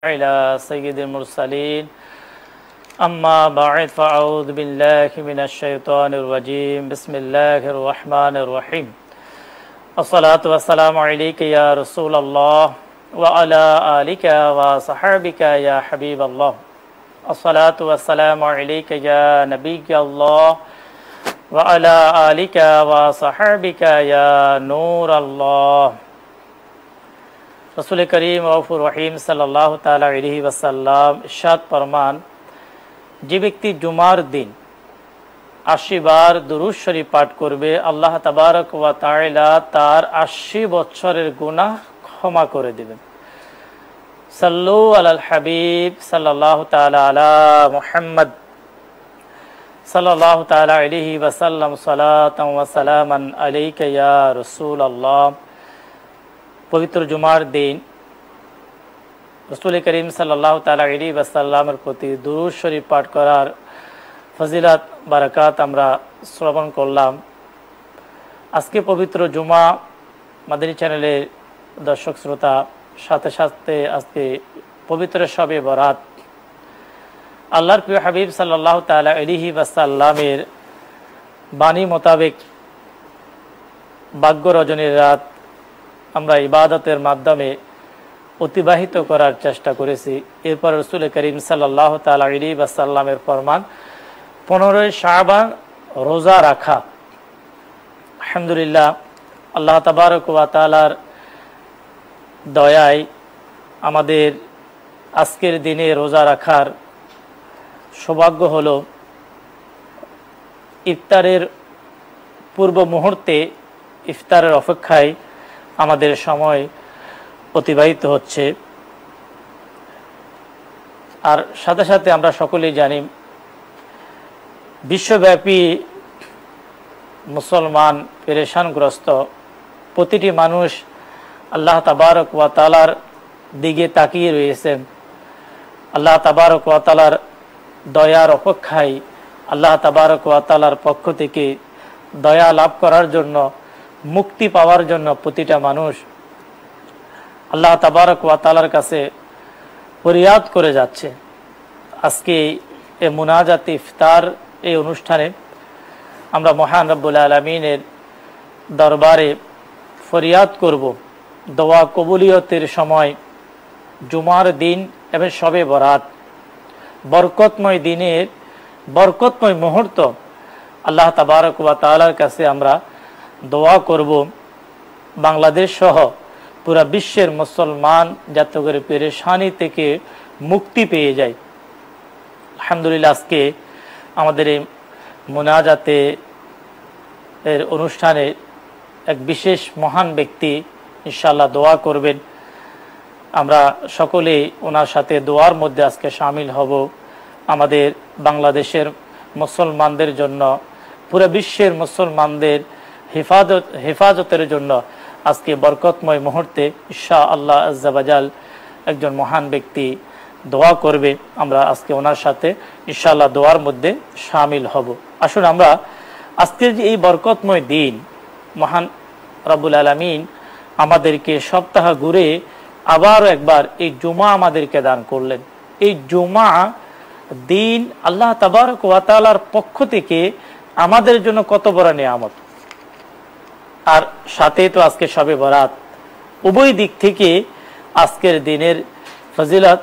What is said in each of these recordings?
على سيد المرسلين أما بعد فأعوذ بالله من الشيطان الرجيم بسم الله الرحمن الرحيم الصلاة والسلام عليك يا رسول الله وعلى آلك وصحبك يا حبيب الله الصلاة والسلام عليك يا نبي الله وعلى آلك وصحبك يا نور الله रसूल करीम गफूर रहीम सल्लल्लाहु ताला अलैहि वसल्लम इरशाद फरमान যে ব্যক্তি জুমার দিন 80 বার দুরূদ শরীফ পাঠ করবে আল্লাহ তাবারক ওয়া তাআলা তার 80 বছরের গুনাহ ক্ষমা করে দিবেন। সাল্লু আলাল হাবিব সাল্লাল্লাহু তাআলা আলা মুহাম্মদ সাল্লাল্লাহু তাআলা আলাইহি ওয়াসাল্লাম সালাতান ওয়া সালামান আলাইকা ইয়া রাসূলুল্লাহ। পবিত্র জুমার দিন রাসূল করিম সাল্লাল্লাহু তাআলা আলাইহি ওয়াসাল্লামের প্রতি দুরূদ শরীফ পাঠ করার ফজিলত বারাকাত আমরা শ্রবণ করলাম। আজকে পবিত্র জুমা মাদানী চ্যানেলের দর্শক শ্রোতা সাথে সাথে আজকে পবিত্র শবে বরাত আল্লাহর প্রিয় হাবিব সাল্লাল্লাহু তাআলা আলাইহি ওয়াসাল্লামের বাণী মোতাবেক ভাগ্য রজনীর রাত আমরা ইবাদতের মাধ্যমে অতিবাহিত করার চেষ্টা করেছি। এরপর রাসূল করিম সাল্লাল্লাহু তাআলা আলাইহি ওয়াসাল্লামের ফরমান 15 শাবান রোজা রাখা। আলহামদুলিল্লাহ, আল্লাহ তাবারক ওয়া তাআলার দয়ায় আমাদের আজকের দিনে রোজা রাখার সৌভাগ্য হলো ইফতারের পূর্ব মুহূর্তে ইফতারের অপেক্ষায় আমাদের সময় অতিবাহিত হচ্ছে। আর সাথে সাথে আমরা সকলেই জানি বিশ্বব্যাপী মুসলমান পেরেশানগ্রস্ত, প্রতিটি মানুষ আল্লাহ তাবারক ওয়া তাআলার দিকে তাকিয়ে রয়েছেন। আল্লাহ তাবারক ওয়া তাআলার দয়ার অপেক্ষায় আল্লাহ তাবারক ওয়া তাআলার পক্ষ থেকে দয়া লাভ করার জন্য, মুক্তি পাওয়ার জন্য প্রতিটা মানুষ আল্লাহ তাবারক ওয়া তাআলার কাছে ফরিয়াদ করে যাচ্ছে। আজকে এই মুনাজাত ইফতার এই অনুষ্ঠানে আমরা মহান রব্বুল আলামিনের দরবারে ফরিয়াদ করব দোয়া কবুলিয়তের সময় জুমার দিন এবং শবে বরাত বরকতময় দিনের বরকতময় মুহূর্ত আল্লাহ তাবারক ওয়া তাআলার কাছে আমরা দোয়া করব বাংলাদেশ সহ পুরা বিশ্বের মুসলমান যাতে করে পেরেশানি থেকে মুক্তি পেয়ে যায়। আলহামদুলিল্লাহ, আজকে আমাদের এই মুনাজাতে এর অনুষ্ঠানে এক বিশেষ মহান ব্যক্তি ইনশাআল্লাহ দোয়া করবেন। আমরা সকলেই ওনার সাথে দোয়ার মধ্যে আজকে শামিল হব। আমাদের বাংলাদেশের মুসলমানদের জন্য, পুরা বিশ্বের মুসলমানদের হেফাজতের জন্য আজকে বরকতময় মুহূর্তে ইনশাআল্লাহ আজ্জা ওয়াজাল একজন মহান ব্যক্তি দোয়া করবে। আমরা আজকে ওনার সাথে ইনশাআল্লাহ দোয়ার মধ্যে শামিল হব। আসুন আমরা আজকের যে এই বরকতময় দিন, মহান রব্বুল আলামিন আমাদেরকে সপ্তাহ ঘুরে আবারও একবার এই জুমা আমাদেরকে দান করলেন। এই জুমা দিন আল্লাহ তাবারক ওয়া তাআলার পক্ষ থেকে আমাদের জন্য কত বড় নিয়ামত। আর সাথে তো আজকে শবে বরাত, উভয় দিক থেকে আজকের দিনের ফজিলত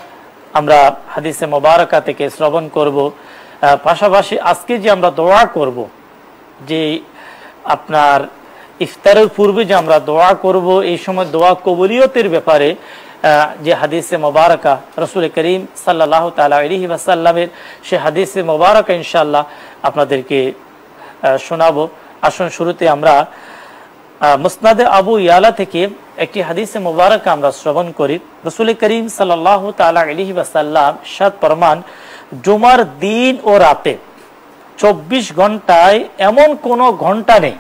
আমরা হাদিসে মোবারকা থেকে শ্রবণ করব। পাশাপাশি আজকে যে আমরা দোয়া করব, যে আপনার ইফতারের পূর্বে যে আমরা দোয়া করব, এই সময় দোয়া কবুলিয়তের ব্যাপারে যে হাদিসে মোবারকা রাসূল করিম সাল্লাল্লাহু তাআলা আলাইহি ওয়াসাল্লামের সে হাদিসে মোবারকা ইনশাআল্লাহ আপনাদেরকে শোনাবো। আসুন শুরুতে আমরা মুসনাদে আবু ইয়ালা থেকে একটি হাদিসে মুবারকা আমরা শ্রবণ করি। রাসূল করিম সাল্লাল্লাহু তাআলা আলাইহি ওয়াসাল্লাম ইরশাদ ফরমান, জুমার দিন ও রাতে 24 ঘন্টায় এমন কোনো ঘন্টা নেই,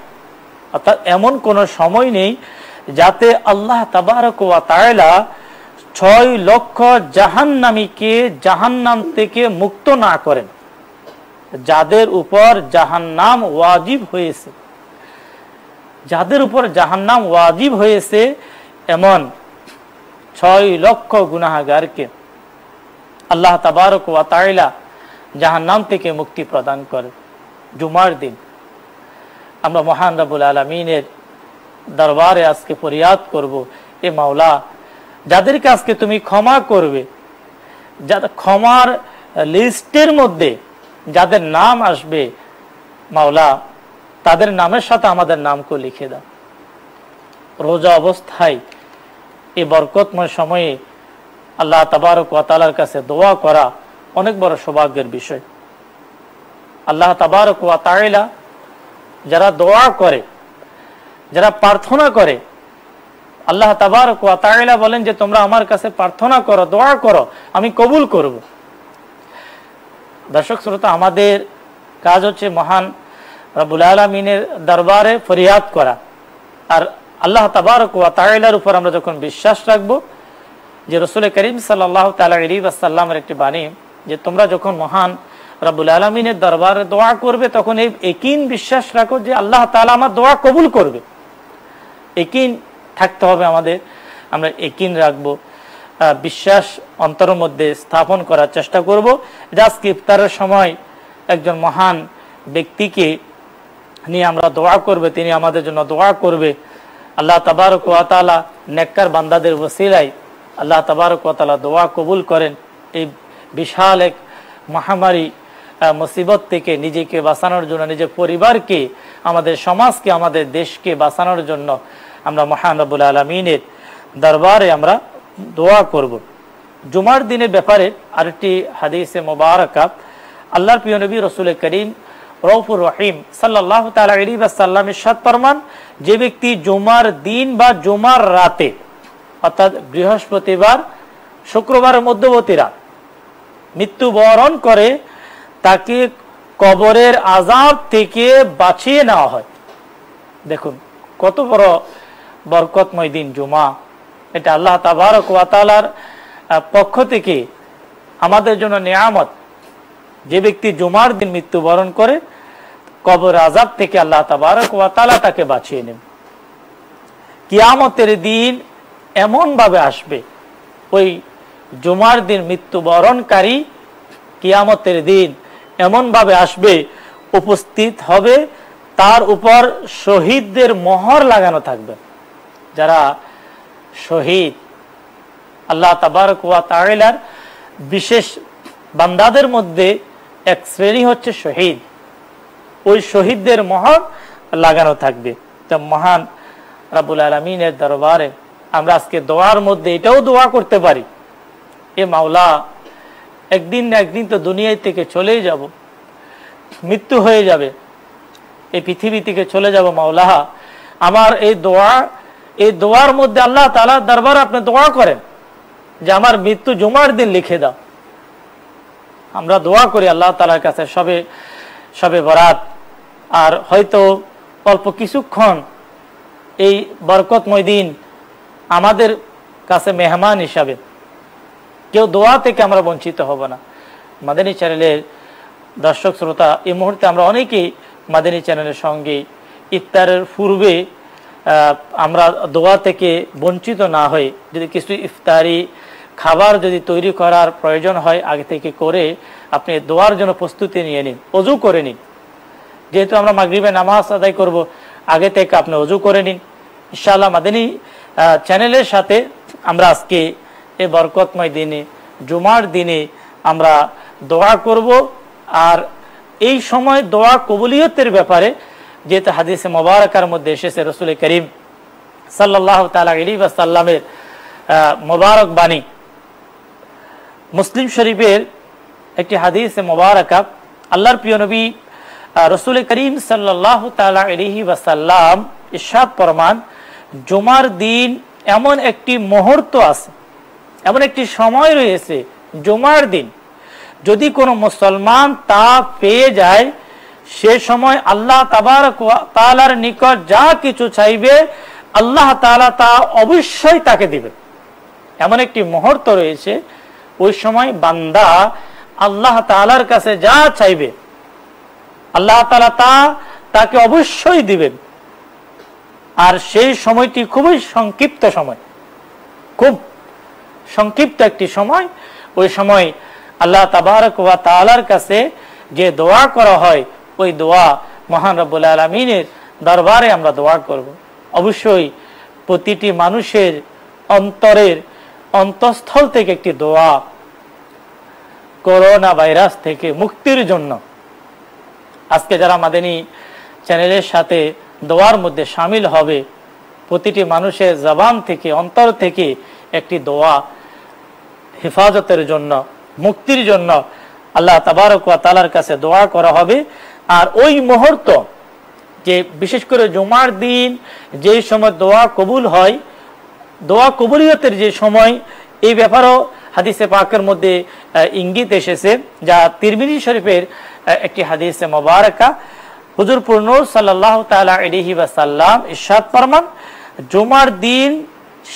অর্থাৎ এমন কোনো সময় নেই যাতে আল্লাহ তাবারক ওয়া তাআলা 6 লক্ষ জাহান্নামীকে জাহান্নাম থেকে মুক্ত না করেন। যাদের উপর জাহান্নাম ওয়াজিব হয়েছে, যাদের উপর জাহান্নাম ওয়াজিব হয়েছে এমন 6 লক্ষ গুনাহগারকে আল্লাহ তাবারক ওয়া তাআলা জাহান্নাম থেকে মুক্তি প্রদান করে। জুমার দিন আমরা মহান রব্বুল আলামিনের দরবারে আজকে ফরিয়াদ করব, এ মাওলা, যাদেরকে আজকে তুমি ক্ষমা করবে, যাদের ক্ষমার লিস্টের মধ্যে যাদের নাম আসবে মাওলা, তাদের নামের সাথে আমাদের নামকে লিখে দাও। রোজা অবস্থায় এই বরকতময় সময়ে আল্লাহ তাবারক ওয়া তাআলার কাছে দোয়া করা অনেক বড় সৌভাগ্যের বিষয়। আল্লাহ তাবারক ওয়া তাআলা যারা দোয়া করে, যারা প্রার্থনা করে, আল্লাহ তাবারক ওয়া তাআলা বলেন যে তোমরা আমার কাছে প্রার্থনা করো, দোয়া করো, আমি কবুল করব। দর্শক শ্রোতা, আমাদের কাজ হচ্ছে মহান রব্বুল আলামিনের দরবারে ফরিয়াদ করা। আর আল্লাহ তাবারক ওয়া তাআলার উপর আমরা যখন বিশ্বাস রাখবো, যে রাসূল করিম সাল্লাল্লাহু তাআলা আলাইহি ওয়াসাল্লামের একটি বাণী যে তোমরা যখন মহান রব্বুল আলামিনের দরবারে দোয়া করবে তখন এই ইয়াকিন বিশ্বাস রাখো যে আল্লাহ তাআলা আমার দোয়া কবুল করবে। ইয়াকিন থাকতে হবে আমাদের, আমরা ইয়াকিন রাখবো, বিশ্বাস অন্তরের মধ্যে স্থাপন করার চেষ্টা করব। আজকে ইফতারের সময় একজন মহান ব্যক্তিকে নিয়ে আমরা দোয়া করবে, তিনি আমাদের জন্য দোয়া করবে। আল্লাহ তাবারক ওয়া তাআলা নেককার বান্দাদের ওসিলায় আল্লাহ তাবারক ওয়া তাআলা দোয়া কবুল করেন। এই বিশাল এক মহামারী মুসিবত থেকে নিজেকে বাঁচানোর জন্য, নিজের পরিবারকে, আমাদের সমাজকে, আমাদের দেশকে বাঁচানোর জন্য আমরা মহান রব্বুল আলামিনের দরবারে আমরা দোয়া করব। জুমার দিনের ব্যাপারে আরেকটি হাদিসে মুবারাকা আল্লাহর প্রিয় নবী রাসূল করিম রউফুর রহিম সাল্লাল্লাহু তাআলা আলাইহি ওয়াসাল্লাম ইরশাদ ফরমান, যে ব্যক্তি জুমার দিন বা জুমার রাতে অর্থাৎ বৃহস্পতিবার শুক্রবারের মধ্যবর্তী রাত মৃত্যুবরণ করে, তাকে কবরের আযাব থেকে বাঁচিয়ে নেওয়া হয়। দেখুন কত বড় বরকতময় দিন জুমা। এটা আল্লাহ তাবারক ওয়া তাআলার পক্ষ থেকে আমাদের জন্য নিয়ামত। যে ব্যক্তি জুমার দিন মৃত্যুবরণ করে, কবর আযাব থেকে আল্লাহ তাবারক ওয়া তাআলা তাকে বাঁচিয়ে নেন। কিয়ামতের দিন এমন ভাবে আসবে, ওই জুমার দিন মৃত্যুবরণকারী কিয়ামতের দিন এমন ভাবে আসবে, উপস্থিত হবে, তার উপর শহীদদের মোহর লাগানো থাকবে। যারা শহীদ, আল্লাহ তাবারক ওয়া তাআলার বিশেষ বান্দাদের মধ্যে এক শ্রেণী হচ্ছে শহীদ, ওই শহীদদের মোহর লাগানো থাকবে। তা মহান রব্বুল আলামিনের দরবারে আমরা আজকে দোয়ার মধ্যে এটাও দোয়া করতে পারি, এ মাওলা, একদিন না একদিন তো দুনিয়া থেকে চলেই যাব, মৃত্যু হয়ে যাবে, এই পৃথিবী থেকে চলে যাব। মাওলা, আমার এই দোয়ার মধ্যে আল্লাহ তাআলার দরবারে আপনি দোয়া করেন যে আমার মৃত্যু জুমার দিন লিখে দাও। আমরা দোয়া করি আল্লাহ তাআলার কাছে সবে বরাত, আর হয়তো অল্প কিছুক্ষণ এই বরকতময় দিন আমাদের কাছে মেহমান হিসাবে, কেউ দোয়া থেকে আমরা বঞ্চিত হব না। মাদানী চ্যানেলের দর্শক শ্রোতা, এই মুহূর্তে আমরা অনেকেই মাদানী চ্যানেলের সঙ্গে ইফতারের পূর্বে আমরা দোয়া থেকে বঞ্চিত না হই, যদি কিছু ইফতারি খাবার যদি তৈরি করার প্রয়োজন হয় আগে থেকে করে আপনি দোয়ার জন্য প্রস্তুতি নিয়ে নিন, অজু করে নিন। যেহেতু আমরা মাগরিবে নামাজ আদায় করব, আগে থেকে আপনি অজু করে নিন। ইনশাআল্লাহ মাদানী চ্যানেলের সাথে আমরা আজকে এই বরকতময় দিনে, জুমার দিনে আমরা দোয়া করব। আর এই সময় দোয়া কবুলিয়তের ব্যাপারে যেহেতু হাদিসে মুবারাকার মধ্যে এসেছে রাসূল করিম সাল্লাল্লাহু তাআলা আলাইহি ওয়াসাল্লামের মুবারক বাণী, মুসলিম শরীফের একটি হাদিসে মুবারাকা আল্লাহর প্রিয় নবী রাসূল করিম সাল্লাল্লাহু তাআলা আলাইহি ওয়াসাল্লাম ইরশাদ ফরমান, জুমার দিন এমন একটি মুহূর্ত আছে, এমন একটি সময় রয়েছে জুমার দিন, যদি কোনো মুসলমান তা পেয়ে যায়, সে সময় আল্লাহ তাবারক ওয়া তাআলার নিকট যা কিছু চাইবে আল্লাহ তাআলা তা অবশ্যই তাকে দিবেন। এমন একটি মুহূর্ত রয়েছে, ওই সময় বান্দা আল্লাহ তাআলার কাছে যা চাইবে আল্লাহ তাআলা তাকে অবশ্যই দিবেন। আর সেই সময়টি খুবই সংক্ষিপ্ত সময়, খুব সংক্ষিপ্ত একটি সময়। ওই সময় আল্লাহ তাবারক ওয়া তাআলার কাছে যে দোয়া করা হয়, ওই দোয়া মহান রব্বুল আলামিনের দরবারে আমরা দোয়া করব। অবশ্যই প্রতিটি মানুষের অন্তরের অন্তঃস্থল থেকে একটি দোয়া করোনা ভাইরাস থেকে মুক্তির জন্য। আজকে যারা মাদানী চ্যানেলের সাথে দোয়ার মধ্যে শামিল হবে, প্রতিটি মানুষের জবান থেকে অন্তর থেকে একটি দোয়া হেফাজতের জন্য, মুক্তির জন্য আল্লাহ তাবারক ওয়া তাআলার কাছে দোয়া করা হবে। আর ওই মুহূর্ত, যে বিশেষ করে জুমার দিন যেই সময় দোয়া কবুল হয়, দোয়া কবুলিয়তের যে সময়, এই ব্যাপারেও হাদিসে পাকের মধ্যে ইঙ্গিত এসেছে, যা তিরমিজি শরীফের একটি হাদিসে মুবারাকা। হুজুর নূর সাল্লাল্লাহু তাআলা আলাইহি ওয়াসাল্লাম ইরশাদ ফরমান, জুমার দিন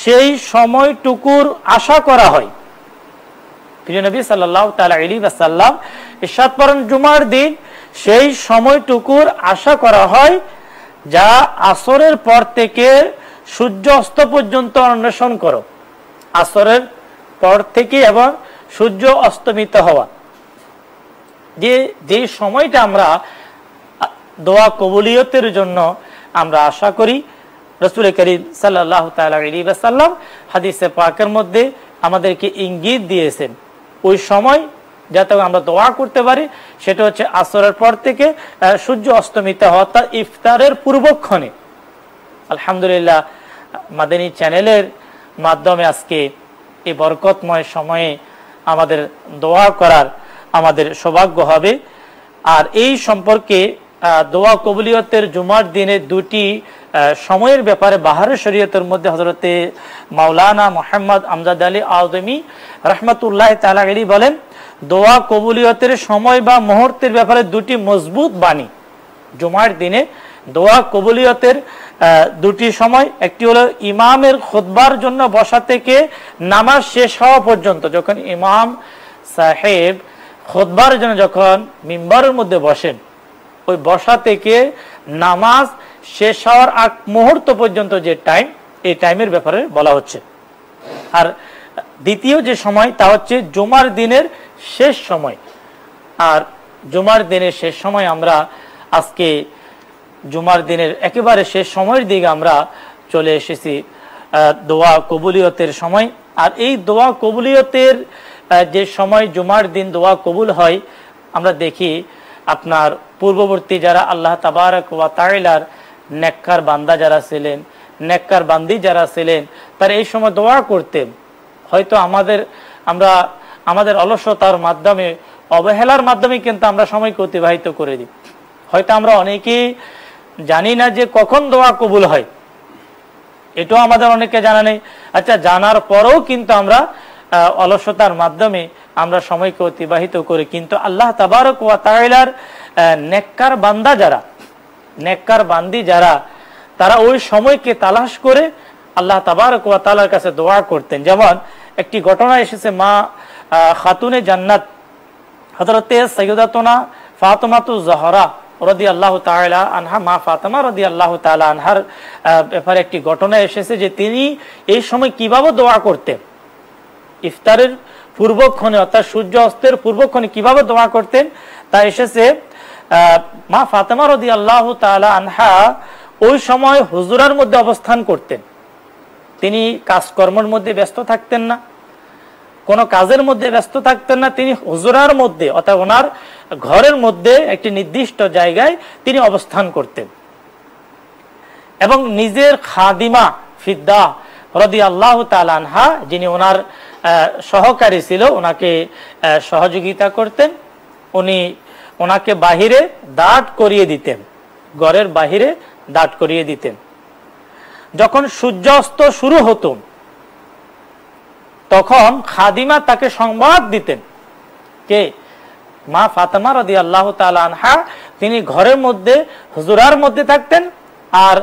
সেই সময়টুকুর আশা করা হয়। প্রিয় নবী সাল্লাল্লাহু তাআলা আলাইহি ওয়াসাল্লাম ইরশাদ ফরমান, জুমার দিন সেই সময়টুকুর আশা করা হয় যা আসরের পর থেকে সূর্য অস্ত পর্যন্ত অন্বেষণ করো। আসরের পর থেকে এবং সূর্য অস্তমিত হওয়া, যে সময়টা আমরা দোয়া কবুলিয়তের জন্য আমরা আশা করি, রাসূল করিম সাল্লাল্লাহু তাআলা আলাইহি ওয়াসাল্লাম হাদিসে পাকের মধ্যে আমাদেরকে ইঙ্গিত দিয়েছেন। ওই সময় যাতে আমরা দোয়া করতে পারি, সেটা হচ্ছে আসরের পর থেকে সূর্য অস্তমিত হওয়া, অর্থাৎ ইফতারের পূর্বক্ষণে। আলহামদুলিল্লাহ, মাদানী চ্যানেলের মাধ্যমে আজকে এই বরকতময় সময়ে আমাদের দোয়া করার আমাদের সৌভাগ্য হবে। আর এই সম্পর্কে দোয়া কবুলিয়তের জুমার দিনে দুটি সময়ের ব্যাপারে বাহারে শরীয়তের মধ্যে হযরতে মাওলানা মুহাম্মদ আমজাদ আলী আযমি রাহমাতুল্লাহ তাআলা আলাইহি বলেন, দোয়া কবুলিয়তের সময় বা মুহূর্তের ব্যাপারে দুটি মজবুত বাণী। জুমার দিনে দোয়া কবুলিয়তের দুটি সময়, একটি হলো ইমামের খুতবার জন্য বসা থেকে নামাজ শেষ হওয়া পর্যন্ত। যখন ইমাম সাহেব খুতবার জন্য যখন মিম্বরের মধ্যে বসেন, ওই বসা থেকে নামাজ শেষ হওয়ার আগ মুহূর্ত পর্যন্ত যে টাইম, এই টাইমের ব্যাপারে বলা হচ্ছে। আর দ্বিতীয় যে সময়, তা হচ্ছে জুমার দিনের শেষ সময়। আর জুমার দিনের শেষ সময়, আমরা আজকে জুমার দিনের একেবারে শেষ সময়ের দিকে আমরা চলে এসেছি, দোয়া কবুলিয়তের সময়। আর এই দোয়া কবুলিয়তের যে সময় জুমার দিন দোয়া কবুল হয়, আমরা দেখি আপনার পূর্ববর্তী যারা আল্লাহ তাবারক ওয়া তাআলার নেককার বান্দা যারা ছিলেন, নেককার বান্দি যারা ছিলেন, তারা এই সময় দোয়া করতেন। হয়তো আমাদের অলসতার মাধ্যমে, অবহেলার মাধ্যমে কিন্তু আমরা সময়কে অতিবাহিত করে দিই। হয়তো আমরা অনেকেই জানি না যে কখন দোয়া কবুল হয়, এটাও আমাদের অনেকে জানা নেই। আচ্ছা, জানার পরেও কিন্তু আমরা অলসতার মাধ্যমে আমরা সময়কে অতিবাহিত করি। কিন্তু আল্লাহ তাবারক ওয়া তাআলার নেককার বান্দা যারা, নেককার বান্দি যারা, তারা ওই সময়কে তালাশ করে আল্লাহ তাবারক ওয়া তাআলার কাছে দোয়া করতেন। যেমন একটি ঘটনা এসেছে, মা খাতুনে জান্নাত হযরতে সাইয়্যিদাতুনা ফাতেমাতুজ জহরা রাদিয়াল্লাহু তাআলা আনহা, মা ফাতেমা রাদিয়াল্লাহু তাআলা আনহার ব্যাপারে একটি ঘটনা এসেছে যে তিনি এই সময় কিভাবে দোয়া করতেন। ইফতারের পূর্বক্ষণে, অর্থাৎ সূর্য অস্তের পূর্বক্ষণে কিভাবে দোয়া করতেন তা এসেছে। মা ফাতেমা রাদিয়াল্লাহু তাআলা আনহা ওই সময় হুজুরার মধ্যে অবস্থান করতেন। তিনি কাজকর্মের মধ্যে ব্যস্ত থাকতেন না, কোনো কাজের মধ্যে ব্যস্ত থাকতেন না। তিনি হুজুরার মধ্যে, অর্থাৎ ওনার ঘরের মধ্যে একটি নির্দিষ্ট জায়গায় তিনি অবস্থান করতেন এবং নিজের খাদিমা ফিদ্দা রাদিয়াল্লাহু তাআলা আনহা, যিনি ওনার সহকারী ছিল, ওনাকে সহযোগিতা করতেন। ওনাকে বাহিরে দাঁড় করিয়ে দিতেন, ঘরের বাহিরে দাঁড় করিয়ে দিতেন। যখন সূর্যাস্ত শুরু হতো, তখন খাদিমা তাকে সংবাদ দিতেন। কে? মা ফাতেমা রাদিয়াল্লাহু তাআলা আনহা। তিনি ঘরের মধ্যে হুজুরার মধ্যে থাকতেন, আর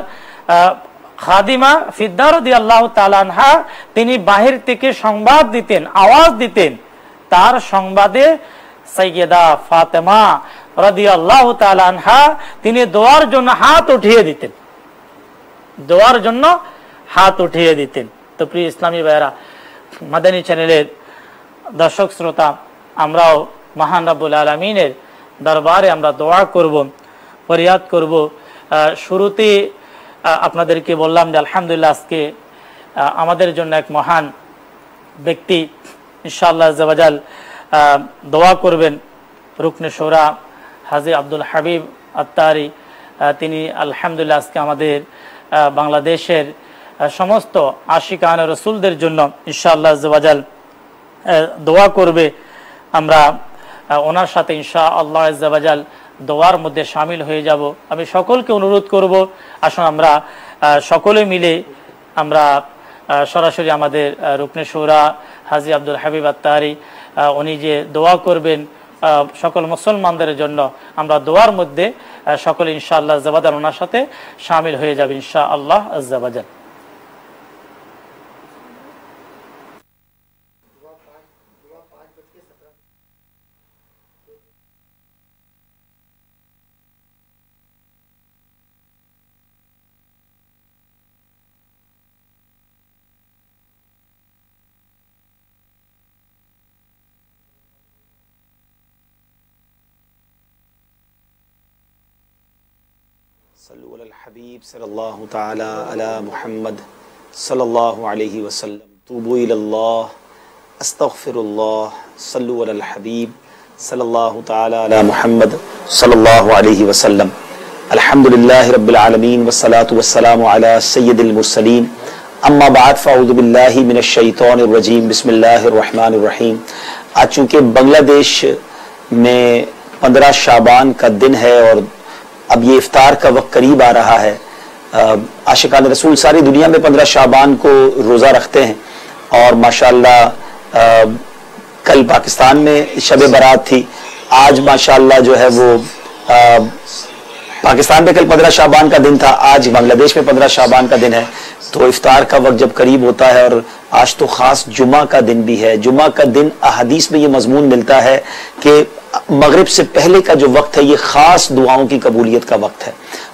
খাদিমা ফিদ্দা রাদিয়াল্লাহু তাআলা আনহা তিনি বাহির থেকে সংবাদ দিতেন, আওয়াজ দিতেন। তার সংবাদে সাইয়্যিদা ফাতেমা রাদিয়াল্লাহু তাআলা আনহা তিনি দোয়ার জন্য হাত উঠিয়ে দিতেন, দোয়ার জন্য হাত উঠিয়ে দিতেন। তো প্রিয় ইসলামী ভাইরা, মাদানী চ্যানেলের দর্শক শ্রোতা, আমরাও মহান রব্বুল আলামিনের দরবারে আমরা দোয়া করব, ফরিয়াদ করব। শুরুতে আপনাদেরকে বললাম যে আলহামদুলিল্লাহ আজকে আমাদের জন্য এক মহান ব্যক্তি ইনশাআল্লাহ আজ্জা ওয়া জাল দোয়া করবেন, রুকনে শোরা হাজী আব্দুল হাবিব আত্তারি। তিনি আলহামদুলিল্লাহ আজকে আমাদের বাংলাদেশের সমস্ত আশিকান রসুলদের জন্য ইনশাআল্লাহ আজ্জা ওয়া জাল দোয়া করবে। আমরা ওনার সাথে ইনশাআল্লাহ আজ্জা ওয়া জাল দোয়ার মধ্যে শামিল হয়ে যাব। আমি সকলকে অনুরোধ করব, আসুন আমরা সকলে মিলে আমরা সরাসরি আমাদের রুকনে শোরা হাজী আব্দুল হাবিব আত্তারি উনি যে দোয়া করবেন সকল মুসলমানদের জন্য, আমরা দোয়ার মধ্যে সকলে ইনশাআল্লাহ আজ্জা ওয়া জাল ওনার সাথে শামিল হয়ে যাবে ইনশাআল্লাহ আজ্জা ওয়া জাল। صلوا علی الحبیب صلی اللہ تعالی علی محمد صلی اللہ علیہ وسلم توبوا الی اللہ استغفر اللہ صلوا علی الحبیب صلی اللہ تعالی علی محمد صلی اللہ علیہ وسلم الحمدللہ رب العالمین والصلاة والسلام علی سید المرسلین اما بعد فاعوذ باللہ من الشیطان الرجیم بسم اللہ الرحمن الرحیم۔ آج چونکہ بنگلہ دیش میں 15 شعبان کا دن ہے اور اب یہ افطار کا وقت قریب آ رہا ہے، عاشقان رسول ساری دنیا میں 15 شعبان کو روزہ رکھتے ہیں، اور ماشاءاللہ کل پاکستان میں شب برات تھی، آج ماشاءاللہ جو ہے وہ پاکستان میں کل 15 شعبان کا دن تھا، آج بنگلہ دیش میں 15 شعبان کا دن ہے۔ تو افطار کا وقت جب قریب ہوتا ہے، اور آج تو خاص جمعہ کا دن بھی ہے، جمعہ کا دن احادیث میں یہ مضمون ملتا ہے کہ مغرب سے پہلے کا جو وقت ہے یہ خاص دعاؤں کی قبولیت کا وقت ہے،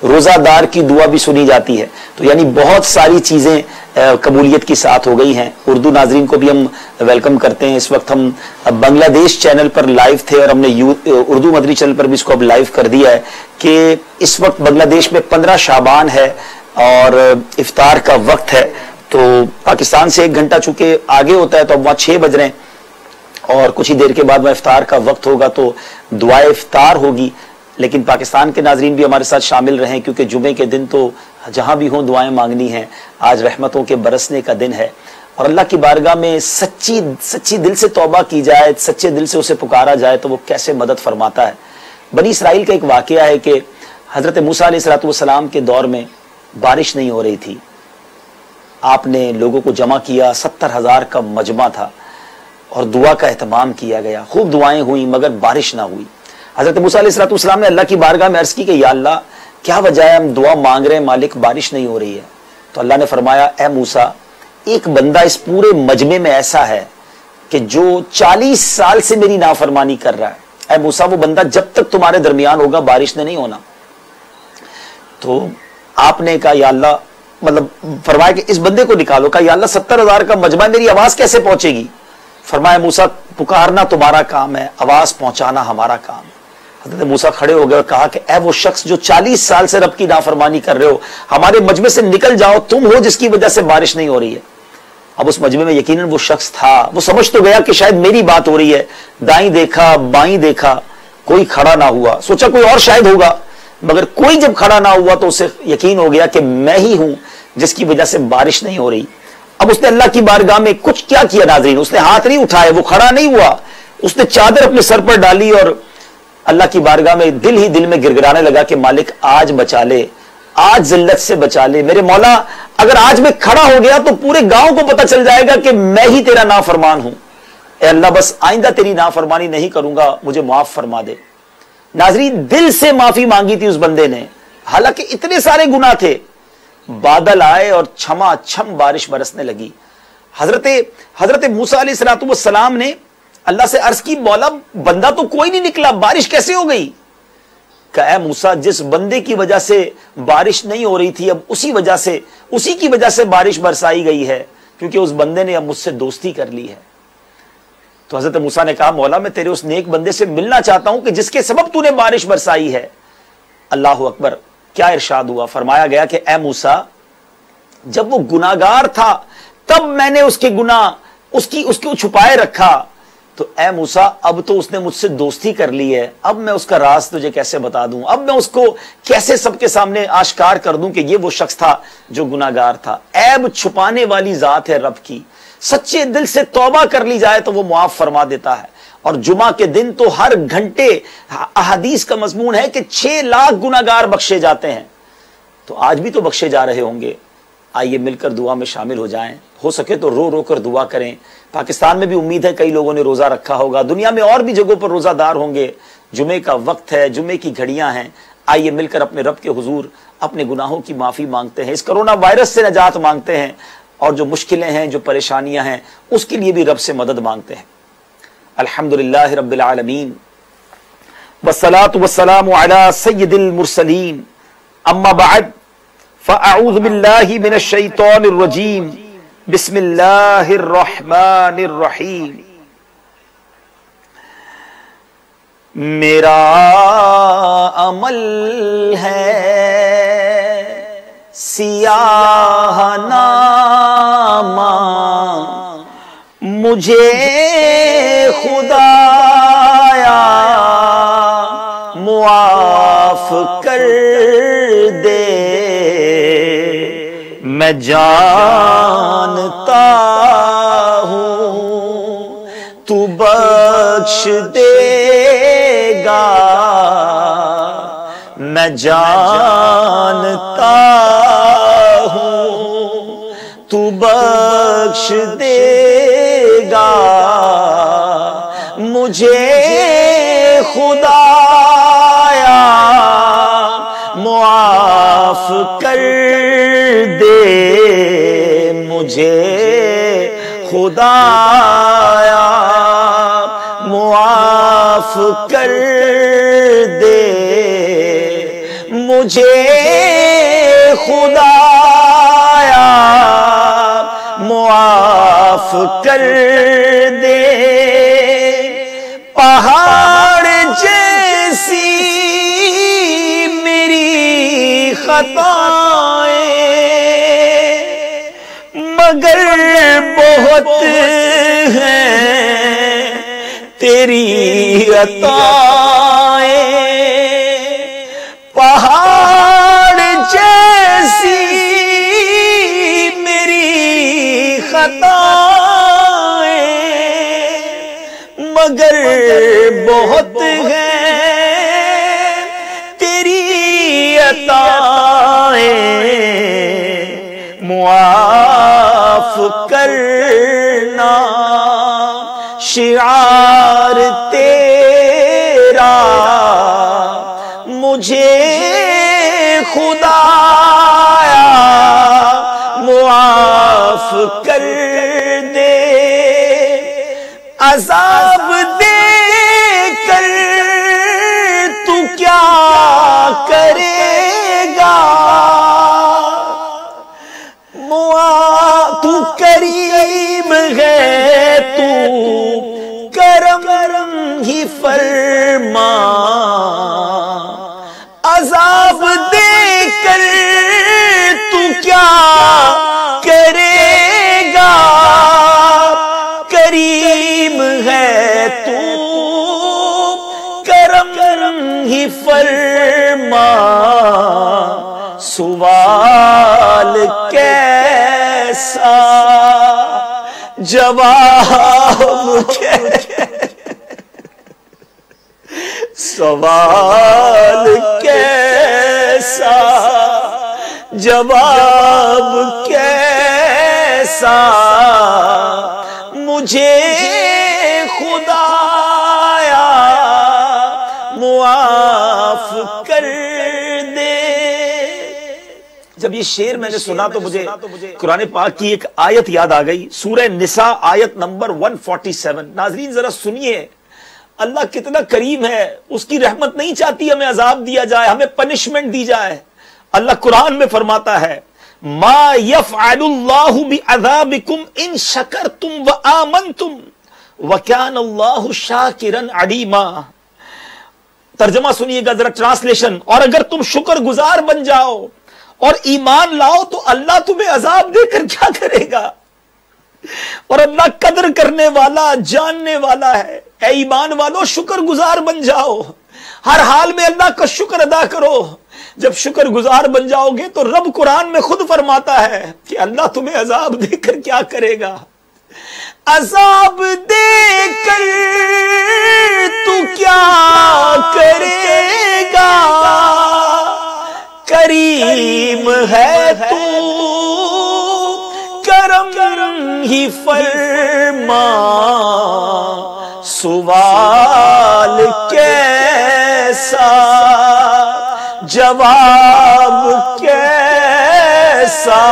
روزہ دار کی دعا بھی سنی جاتی ہے، تو یعنی بہت ساری چیزیں قبولیت کی ساتھ ہو گئی ہیں۔ اردو ناظرین کو بھی ہم ویلکم کرتے ہیں۔ اس وقت ہم بنگلہ دیش چینل پر لائیو تھے، اور ہم نے اردو مدری چینل پر بھی اس کو اب لائیو کر دیا ہے کہ اس وقت بنگلہ دیش میں 15 شعبان ہے اور افطار کا وقت ہے۔ تو پاکستان سے 1 گھنٹہ چونکہ آگے ہوتا ہے، تو اب وہاں 6 بج رہے ہیں، اور کچھ ہی دیر کے بعد وہاں افطار کا وقت ہوگا تو دعائے افطار ہوگی۔ لیکن پاکستان کے ناظرین بھی ہمارے ساتھ شامل رہیں، کیونکہ جمعے کے دن تو جہاں بھی ہوں دعائیں مانگنی ہیں۔ آج رحمتوں کے برسنے کا دن ہے، اور اللہ کی بارگاہ میں سچی دل سے توبہ کی جائے، سچے دل سے اسے پکارا جائے تو وہ کیسے مدد فرماتا ہے۔ بنی اسرائیل کا ایک واقعہ ہے کہ حضرت موسیٰ علیہ السلام کے دور میں بارش نہیں ہو رہی تھی، آپ نے لوگوں کو جمع کیا، 70,000 کا مجمع تھا، اور دعا کا اہتمام کیا گیا، خوب دعائیں ہوئیں مگر بارش نہ ہوئی۔ حضرت موسیٰ علیہ السلام نے اللہ کی بارگاہ میں عرض کی کہ یا اللہ کیا وجہ ہے، ہم دعا مانگ رہے ہیں مالک بارش نہیں ہو رہی ہے۔ تو اللہ نے فرمایا اے موسیٰ، ایک بندہ اس پورے مجمع میں ایسا ہے کہ جو 40 سال سے میری نافرمانی کر رہا ہے، اے موسیٰ وہ بندہ جب تک تمہارے درمیان ہوگا بارش نے نہیں ہونا۔ تو آپ نے کہا یا اللہ، مطلب فرمایا کہ اس بندے کو نکالو، کہا یا اللہ 70,000 کا مجمع میری آواز کیسے پہنچے گی؟ فرمایا موسیٰ پکارنا تمہارا کام ہے، آواز پہنچانا ہمارا کام ہے۔ حضرت موسیٰ کھڑے ہو گئے اور کہا کہ اے وہ شخص جو 40 سال سے رب کی نافرمانی کر رہے ہو، ہمارے مجمع سے نکل جاؤ، تم ہو جس کی وجہ سے بارش نہیں ہو رہی ہے۔ اب اس مجمع میں یقیناً وہ شخص تھا، وہ سمجھ تو گیا کہ شاید میری بات ہو رہی ہے، دائیں دیکھا بائیں دیکھا، کوئی کھڑا نہ ہوا، سوچا کوئی اور شاید ہوگا، مگر کوئی جب کھڑا نہ ہوا تو اسے یقین ہو گیا کہ میں ہی ہوں جس کی وجہ سے بارش نہیں ہو رہی۔ اب اس نے اللہ کی بارگاہ میں کچھ کیا کیا ناظرین، اس نے ہاتھ نہیں اٹھائے، وہ کھڑا نہیں ہوا، اس نے چادر اپنے سر پر ڈالی اور اللہ کی بارگاہ میں دل ہی دل میں گرگرانے لگا کہ مالک آج بچا لے، آج ذلت سے بچا لے میرے مولا، اگر آج میں کھڑا ہو گیا تو پورے گاؤں کو پتہ چل جائے گا کہ میں ہی تیرا نافرمان ہوں، اے اللہ بس آئندہ تیری نافرمانی نہیں کروں گا، مجھے معاف فرما دے۔ ناظرین دل سے معافی مانگی تھی اس بندے نے، حالانکہ اتنے سارے گناہ تھے۔ بادل آئے اور چھما چھم بارش برسنے لگی۔ حضرت موسیٰ علیہ السلام نے اللہ سے عرض کی مولا بندہ تو کوئی نہیں نکلا، بارش کیسے ہو گئی؟ کہ اے موسیٰ جس بندے کی وجہ سے بارش نہیں ہو رہی تھی اب اسی کی وجہ سے بارش برسائی گئی ہے، کیونکہ اس بندے نے اب مجھ سے دوستی کر لی ہے۔ تو حضرت موسیٰ نے کہا مولا میں تیرے اس نیک بندے سے ملنا چاہتا ہوں کہ جس کے سبب تو نے بارش برسائی ہے۔ اللہ اکبر، کیا ارشاد ہوا؟ فرمایا گیا کہ اے موسیٰ جب وہ گناہگار تھا تب میں نے اس کے گناہ اس کو چھپائے رکھا، تو اے موسیٰ اب تو اس نے مجھ سے دوستی کر لی ہے، اب میں اس کا راز تجھے کیسے بتا دوں، اب میں اس کو کیسے سب کے سامنے آشکار کر دوں کہ یہ وہ شخص تھا جو گناہگار تھا۔ عیب چھپانے والی ذات ہے رب کی، سچے دل سے توبہ کر لی جائے تو وہ معاف فرما دیتا ہے۔ اور جمعہ کے دن تو ہر گھنٹے احادیث کا مضمون ہے کہ 6 لاکھ گناہگار بخشے جاتے ہیں، تو آج بھی تو بخشے جا رہے ہوں گے۔ آئیے مل کر دعا میں شامل ہو جائیں، ہو سکے تو رو رو کر دعا کریں۔ پاکستان میں بھی امید ہے کئی لوگوں نے روزہ رکھا ہوگا، دنیا میں اور بھی جگہوں پر روزہ دار ہوں گے۔ جمعے کا وقت ہے، جمعے کی گھڑیاں ہیں، آئیے مل کر اپنے رب کے حضور اپنے گناہوں کی معافی مانگتے ہیں، اس کرونا وائرس سے نجات مانگتے ہیں، اور جو مشکلیں ہیں، جو پریشانیاں ہیں، اس کے لیے بھی رب سے مدد مانگتے ہیں۔ الحمدللہ رب العالمین والصلاة والسلام علی سید المرسلین، اما بعد فاعوذ باللہ من الشیطان الرجیم، بسم اللہ الرحمن الرحیم۔ میرا عمل ہے سیاہ نامہ، مجھے خدایا معاف کر دے، میں جانتا ہوں تو بخش دے گا، میں جانتا ہوں تو بخش دے گا، مجھے خدایا معاف کر دے، مجھے خدایا معاف کر دے، مجھے خدایا معاف کر دے۔ پہاڑ جیسی میری خطائیں مگر بہت ہیں تیری عطائیں، پہاڑ جیسی میری خطائیں مگر بہت ہیں تیری عطائیں، معاف کرنا شعار تیرا، مجھے خدایا معاف کر دے۔ عذاب دے کر تو کیا کرے گا، تو کریم ہے تو کرم ہی فرما، عذاب دے کر تو کیا کرے گا، کریم ہے تو کرم ہی فرما، سوال کیسا جواب سوال کیسا جواب کیسا، مجھے خدایا معاف کر دے۔ جب یہ شعر میں نے سنا تو مجھے قرآن پاک کی ایک آیت یاد آ گئی، سورہ نساء آیت نمبر 147۔ ناظرین ذرا سنیے، اللہ کتنا کریم ہے، اس کی رحمت نہیں چاہتی ہمیں عذاب دیا جائے، ہمیں پنشمنٹ دی جائے۔ اللہ قرآن میں فرماتا ہے ما يفعل اللہ بعذابکم ان شکرتم وآمنتم वकान अल्लाहु शाकिरन अलीमा। तर्जमा सुनिएगा जरा, ट्रांसलेशन। और अगर तुम शुक्रगुजार बन जाओ और ईमान लाओ तो अल्लाह तुम्हें अजाब देकर क्या करेगा। और अल्लाह कदर करने वाला, जानने वाला है। ऐ ईमान वालों, शुक्रगुजार बन जाओ, हर हाल में अल्लाह का शुक्र अदा करो। जब शुक्रगुजार बन जाओगे तो रब कुरान में खुद फरमाता है कि अल्लाह तुम्हें अजाब देकर क्या करेगा। अजाब देकर तू क्या करेगा, करीम है तू, करम ही फरमा, सवाल कैसा, जवाब कैसा,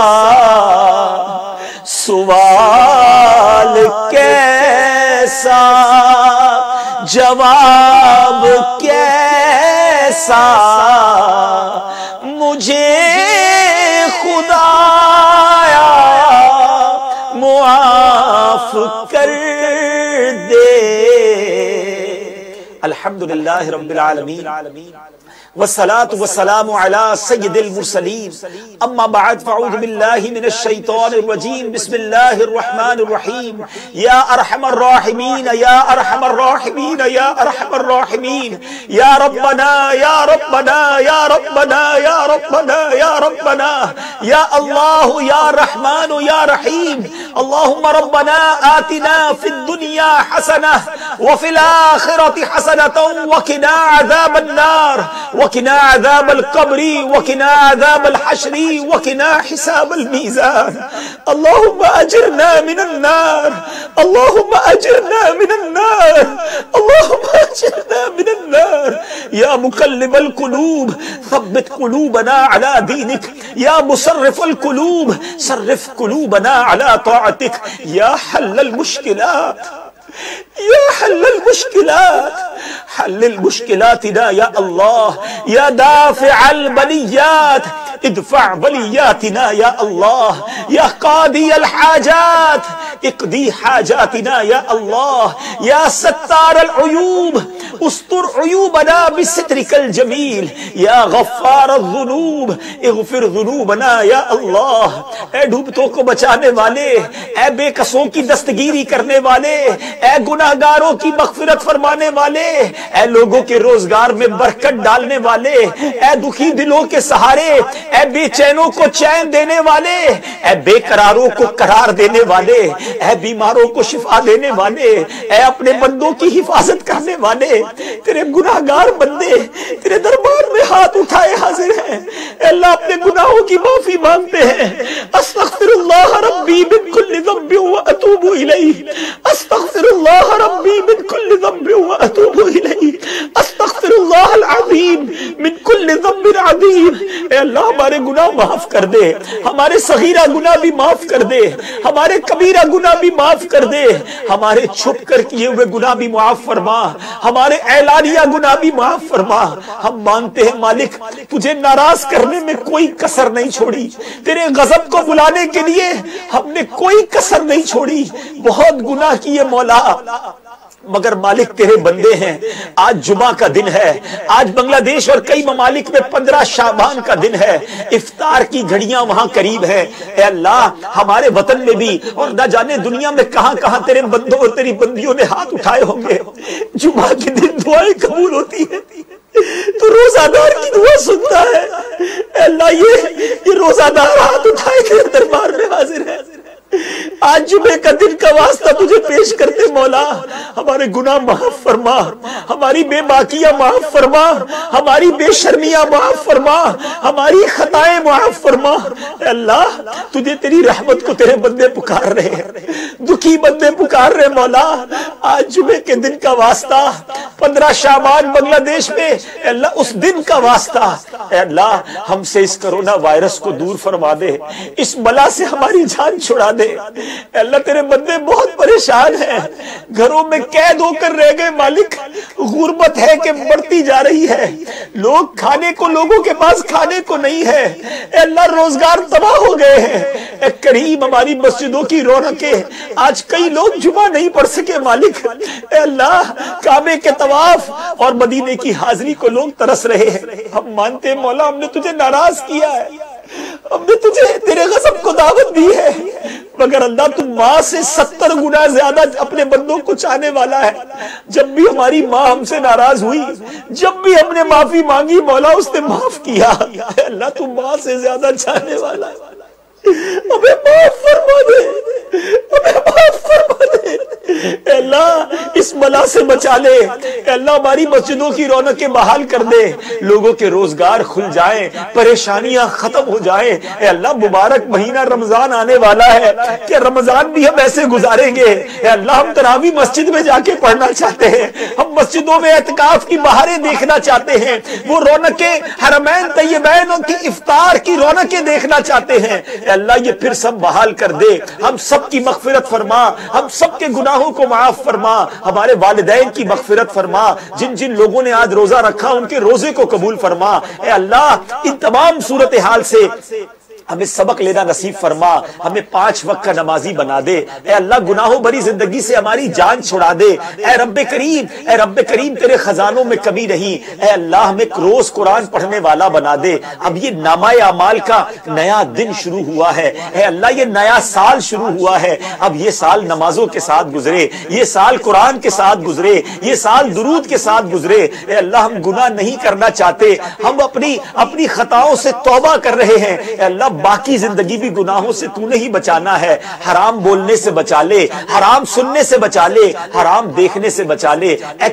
सवाल कैसा, जवाब कैसा, मुझे खुदाया मुआफ कर दे। अल्हम्दुलिल्लाह रब्बिल आलमीन वस्सलातु वस्सलामु अला सय्यिदिल मुरसलीन, अम्मा बअद, फअऊज़ु बिल्लाहि मिनश शैतानिर रजीम, बिस्मिल्लाहिर रहमानिर रहीम। या अरहमर राहिमीन, या अरहमर राहिमीन, या अरहमर राहिमीन, या रब्बना, या रब्बना, या रब्बना, या रब्बना, या रब्बना, या अल्लाह, या रहमान, या रहीम। अल्लाहुम्मा रब्बना आतिना फिद दुनिया हसना व फिल आखिरति हसनतन व क़िना अज़ाबन नार वकिना अज़ाबल क़ब्री वकिना अज़ाबल हश्री वकिना हिसाबल मीज़ान। अल्लाहुम्मा अजिरना मिनन नार, अल्लाहुम्मा अजिरना मिनन नार, अल्लाहुम्मा अजिरना मिनन नार। या मुक़ल्लिबल क़ुलूब सब्बित क़ुलूबना अला दीनिक, या मुसर्रिफल क़ुलूब सर्रिफ क़ुलूबना अला ताअतिक। या हल्लल मुश्किलात, या हल्लल मुश्किलात, हल्लिल मुश्किलातिना या अल्लाह, या दाफ़िअल बलियात, इदफ़अ बलियातिना या अल्लाह, या क़ादियल हाजात, इक़दी हाजातिना या अल्लाह, या सत्तारल उयूब, उस्तुर उयूबना बिसित्रिकल जमील, या गफ़्फ़ारज़ ज़ुनूब, इग़फ़िर ज़ुनूबना या अल्लाह। ऐ डूबतों को बचाने वाले, ऐ बेकसों की दस्तगीरी करने वाले, ऐ गुनाहगारों की मग़फ़िरत फरमाने वाले, ऐ लोगों के रोजगार में बरकत डालने वाले, ऐ दुखी दिलों के सहारे, ऐ बेचैनों को चैन देने वाले, ऐ बेकरारों को करार देने वाले, ऐ बीमारों को शिफा देने वाले, ऐ अपने बंदों की हिफाजत करने वाले, तेरे गुनाहगार बंदे तेरे दरबार में हाथ उठाए हाजिर हैं। अल्लाह अपने गुनाहों की माफी मांगते हैं। अस्तग़फिरुल्लाह रब्बी मिन कुल्लि ज़ंबिन व अतूबु इलैहि, अस्तग़फिरुल्लाह रब्बी मिन कुल्लि ज़ंबिन व अतूबु इलैहि, अस्तग़फिरुल्लाह अल अज़ीम मिन कुल्लि ज़ंबिन अज़ीम। ऐ अल्लाह हमारे गुनाह माफ कर दे, हमारे सगीरा गुनाह भी माफ कर दे, हमारे कबीरा गुनाह भी माफ कर दे, हमारे छुप कर किए हुए गुनाह भी माफ फरमा, हमारे ऐलानिया गुनाह भी माफ फरमा। हम मानते हैं मालिक, तुझे नाराज करने में कोई कसर नहीं छोड़ी, तेरे गजब को बुलाने के लिए हमने कोई कसर नहीं छोड़ी। बहुत गुनाह किए मौला, मगर मालिक तेरे बंदे हैं। आज जुमा का दिन है, आज बांग्लादेश और कई ममालिक में 15 शाबान का दिन है, इफ्तार की घड़ियां वहां करीब है। ऐ अल्लाह हमारे वतन में भी और न जाने दुनिया में कहां कहां तेरे बंदों और तेरी बंदियों ने हाथ उठाए होंगे। जुमा के दिन दुआएं कबूल होती है, तो रोजादार की दुआ सुनता है। अल्लाह ये रोजादार हाथ उठाए तेरे दरबार में हाजिर है। आज जुमे का दिन का वास्ता तुझे पेश करते मौला, हमारे गुनाह माफ फरमा, हमारी बेबाकियां माफ फरमा, हमारी बेशर्मियां माफ फरमा, हमारी खताएं माफ फरमा। अल्लाह तुझे तेरी रहमत को तेरे बंदे पुकार रहे हैं, दुखी बंदे पुकार रहे मौला। आज जुमे के दिन का वास्ता 15 शाबान बांग्लादेश में, अल्लाह उस दिन का वास्ता, अल्लाह हमसे इस कोरोना वायरस को दूर फरमा दे, इस बला से हमारी जान छुड़ा दे। दे। अल्लाह तेरे बंदे बहुत परेशान हैं, घरों में कैद होकर रह गए मालिक, गुर्बत है कि बढ़ती जा रही है, लोग खाने को, लोगों के पास खाने को नहीं है। अल्लाह रोजगार तबाह हो गए हैं। करीम हमारी मस्जिदों की रौनकें, आज कई लोग जुमा नहीं पढ़ सके मालिक। अल्लाह काबे के तवाफ और मदीने की हाजिरी को लोग तरस रहे हैं। हम मानते हैं मौला हमने तुझे नाराज किया है, हमने तुझे तेरे गज़ब को दावत दी है, मगर अल्लाह तू माँ से 70 गुना ज्यादा अपने बंदों को चाहने वाला है। जब भी हमारी माँ हमसे नाराज हुई, जब भी हमने माफी मांगी मौला उसने माफ किया। अल्लाह तू माँ से ज्यादा चाहने वाला है, हमें माफ फरमा दे, हमें माफ फरमा दे। अल्लाह इस बला से बचा ले। अल्लाह हमारी मस्जिदों की रौनकें बहाल कर दे, लोगों के रोजगार खुल जाएं, परेशानियां खत्म हो जाएं। अल्लाह मुबारक महीना रमजान आने वाला है कि रमजान भी हम ऐसे गुजारेंगे। अल्लाह हम तरावी मस्जिद में जाके पढ़ना चाहते हैं, हम मस्जिदों में एतकाफ की बहारें देखना चाहते हैं, वो रौनकें हरमैन तैयबैन की इफ्तार की रौनकें देखना चाहते हैं। अल्लाह ये फिर सब बहाल कर दे, हम सब की मगफिरत फरमा, हम सब के गुनाहों को माफ फरमा, हमारे वालिदैन की मगफिरत फरमा, जिन जिन लोगों ने आज रोजा रखा उनके रोजे को कबूल फरमा। ए अल्लाह इन तमाम सूरत हाल से हमें सबक लेना नसीब फरमा, हमें 5 वक्त का नमाजी बना दे। ए अल्लाह गुनाहों भरी जिंदगी से हमारी जान छुड़ा दे। ए रब्बे करीम तेरे खजानों में कमी नहीं। ए अल्लाह हमें रोज कुरान पढ़ने वाला बना दे। अब ये नामाए अमाल का नया दिन शुरू हुआ है। ए अल्लाह ये नया साल शुरू हुआ है। अब ये साल नमाजों के साथ गुजरे, ये साल कुरान के साथ गुजरे, ये साल दुरूद के साथ गुजरे। ए अल्लाह हम गुनाह नहीं करना चाहते, हम अपनी खताओं से तौबा कर रहे हैं। ए अल्लाह बाकी जिंदगी भी गुनाहों से तूने ही बचाना है। हराम बोलने से बचा ले, हराम सुनने से बचा ले, हराम देखने से बचा ले। ए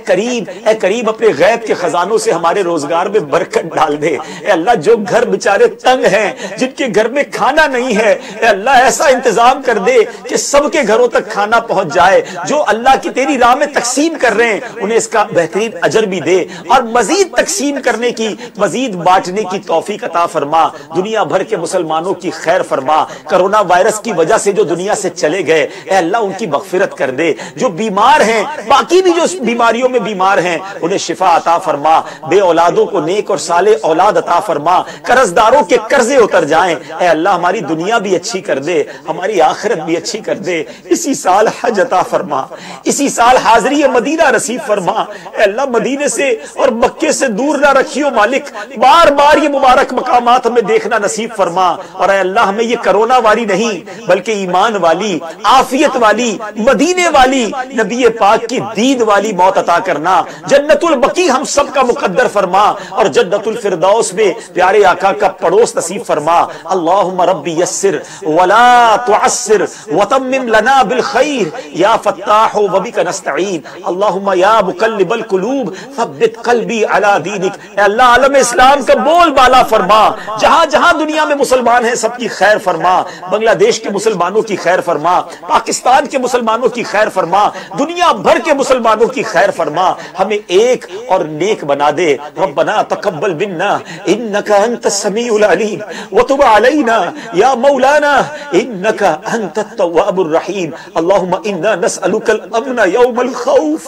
करीम अपने गैब के खजानों से हमारे रोजगार में बरकत डाल दे। ए अल्लाह जो घर बेचारे तंग हैं, जिनके घर में खाना नहीं है, ए अल्लाह ऐसा इंतजाम कर दे कि सबके घरों तक खाना पहुंच जाए। जो अल्लाह की तेरी राह में तकसीम कर रहे हैं उन्हें इसका बेहतरीन अजर भी दे, और मजीद तकसीम करने की, मजीद बांटने की तौफीक अता फरमा। दुनिया भर के मुसलमानों की खैर फरमा। कोरोना वायरस की वजह से जो दुनिया से चले गए, ए अल्लाह उनकी मगफिरत कर दे। जो बीमार हैं, बाकी भी जो बीमारियों में बीमार हैं, उन्हें शिफा अता फरमा। बे औलादों को नेक और साले औलाद अता फरमा। कर्जदारों के कर्जे उतर जाएं। ए अल्लाह हमारी दुनिया भी अच्छी कर दे, हमारी आखिरत भी अच्छी कर दे। इसी साल हज अता फरमा, इसी साल हाजिरी मदीना नसीब फरमा। ए अल्लाह मदीने से और मक्के से दूर ना रखियो मालिक, बार बार ये मुबारक मकामात हमें देखना नसीब फरमा। और अल्लाह हमें ये कोरोना वाली नहीं बल्कि ईमान वाली, आफियत वाली, मदीने वाली, नबी पाक की दीद वाली मौत अता करना। जन्नतुल बकी हम सब का मुकद्दर फरमा, और जन्नतुल फिरदौस में प्यारे आका का पड़ोस नसीब फरमा। अल्लाहुम्मा रब्बी यस्सिर वला तुअस्सिर वतम्मिम लना बिल खैर या फत्ताह व बिका नस्तईन। अल्लाहुम्मा या मुकल्लिबल कुलूब सब्बित कल्बी अला दीनिक। अल्लाह आलम इस्लाम का बोल बाला फरमा, जहां जहां दुनिया में मुसलमान हैं सबकी खैर फरमा। बांग्लादेश के मुसलमानों की खैर फरमा, पाकिस्तान के मुसलमानों की खैर फरमा, दुनिया भर के मुसलमानों की खैर फरमा। हमें एक और नेक बना दे। रब्बना तकब्बल मिन्ना इन्नका अंतस समीउल अलीम व तुब अलैना या मौलाना इन्नका अंतत तव्वाबुर रहीम। अल्लाहुम्मा इन्ना नसअलुकल अमन यौमल खौफ,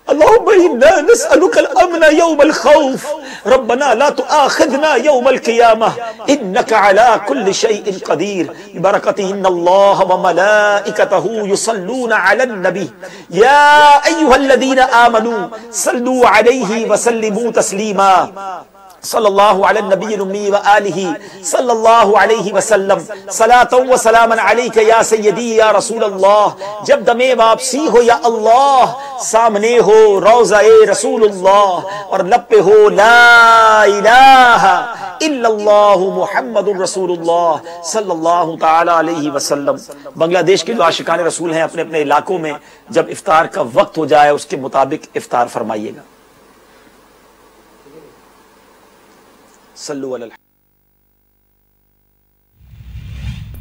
अल्लाहुम्मा इन्ना नसअलुकल अमन यौमल खौफ। रब्बना ला तुआखिज़ना यौमल क़ियामह इन्नका अला कुल्लि शैइन क़दीर। बरकति इन्नल्लाह व मलाइकतहु युसल्लूना अलन नबी या अय्युहल्लज़ीना आमनू सल्लू अलैहि व सल्लिमू तस्लीमा। सल्लल्लाहु अलैहि नबी उम्मी व आलिही सल्लल्लाहु अलैहि वसल्लम। सलातन व सलामन अलैका या सय्यदी या रसूल अल्लाह। जब दमे वापसी हो या अल्लाह, सामने हो रोज़ाए रसूलुल्लाह और लब पे हो ला इलाहा इल्लल्लाहु मुहम्मदुर रसूलुल्लाह सल्लल्लाहु ताला अलैहि वसल्लम। बांग्लादेश के जो आशिकान रसूल हैं, अपने अपने इलाकों में जब इफ्तार का वक्त हो जाए उसके मुताबिक इफ्तार फरमाइएगा।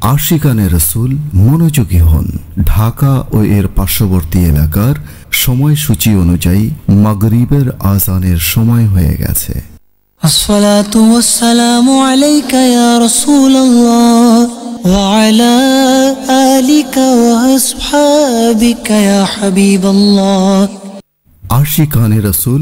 आशिकाने रसूल मनोयोगी हन। ढाका और एर पार्श्ववर्ती एलाकार সময়সূচি অনুযায়ী মাগরিবের আযানের সময় হয়ে গেছে। আসসালাতু ওয়াসসালামু আলাইকা ইয়া রাসূলুল্লাহ وعلى آلك وأصحابك يا حبيب الله আশিকানে রাসূল